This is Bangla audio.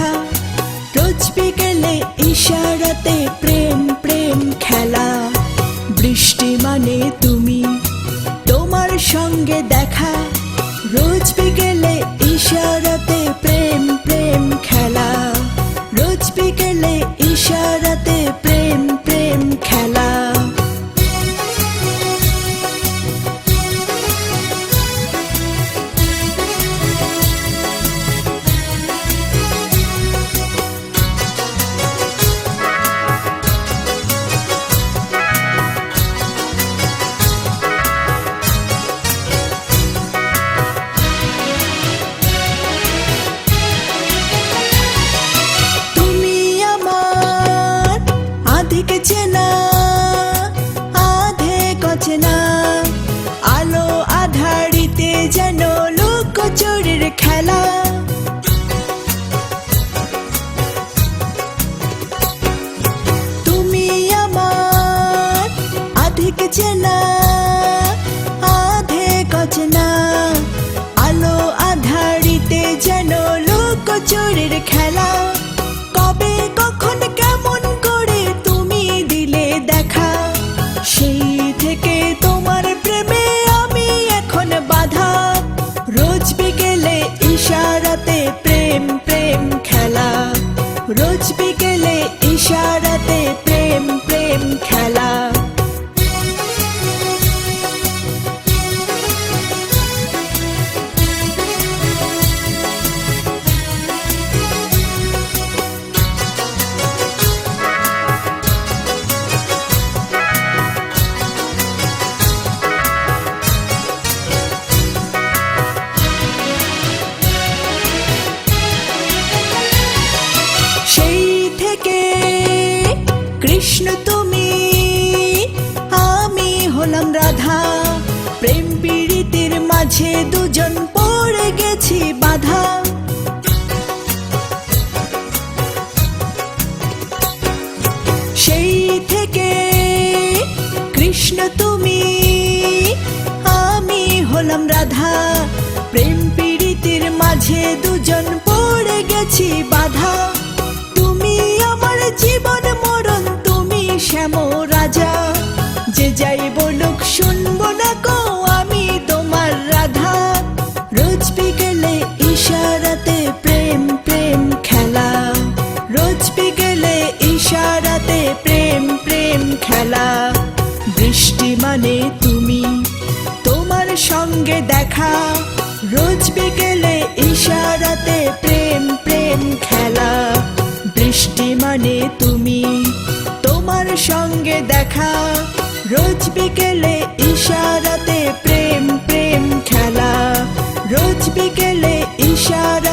দেখা, রোজ বিকেলে ইশারাতে প্রেম প্রেম খেলা। বৃষ্টি মানে তুমি, তোমার সঙ্গে দেখা, রোজ বিকেলে ইশারাতে প্রেম প্রেম খেলা। রোজ বিকেলে ইশারাতে প্রেম প্রেম খেলা। চেনা আধে কচেনা, আলো আধারিতে যেন লুকোচুরির খেলা। তুমি আমার আধিক চেনা আধে কচেনা, আলো আধারিতে যেন লুকোচুরির খেলা। কবে কখন কেমন করে তুমি দিলে দেখা, সেই থেকে তোমার প্রেমে আমি এখন বাধা। রোজ বিকেলে ইশারাতে প্রেম প্রেম খেলা। রোজ বিকেলে ইশারাতে প্রেম প্রেম খেলা। সেই থেকে কৃষ্ণ তুমি, আমি হলাম রাধা। প্রেম পীড়িতের মাঝে দুজন পড়ে গেছি বাধা। সেই থেকে কৃষ্ণ তুমি, আমি হলাম রাধা। প্রেম পীড়িতের মাঝে দুজন পড়ে গেছি বাধা। তুমি আমার জীবন মরণ, তুমি শ্যাম রাজা। যে যাই বলুক শুনবো না গো আমি তোমার রাধা। রোজ বিকেলে ইশারাতে প্রেম প্রেম খেলা। রোজ বিকেলে ইশারাতে প্রেম প্রেম খেলা। বৃষ্টি মানে তুমি, তোমার সঙ্গে দেখা, রোজ বিকেলে ইশারাতে প্রেম প্রেম খেলা। বৃষ্টি মানে তুমি, তোমার সঙ্গে দেখা, রোজ বিকেলে ইশারাতে প্রেম প্রেম খেলা। রোজ বিকেলে ইশারা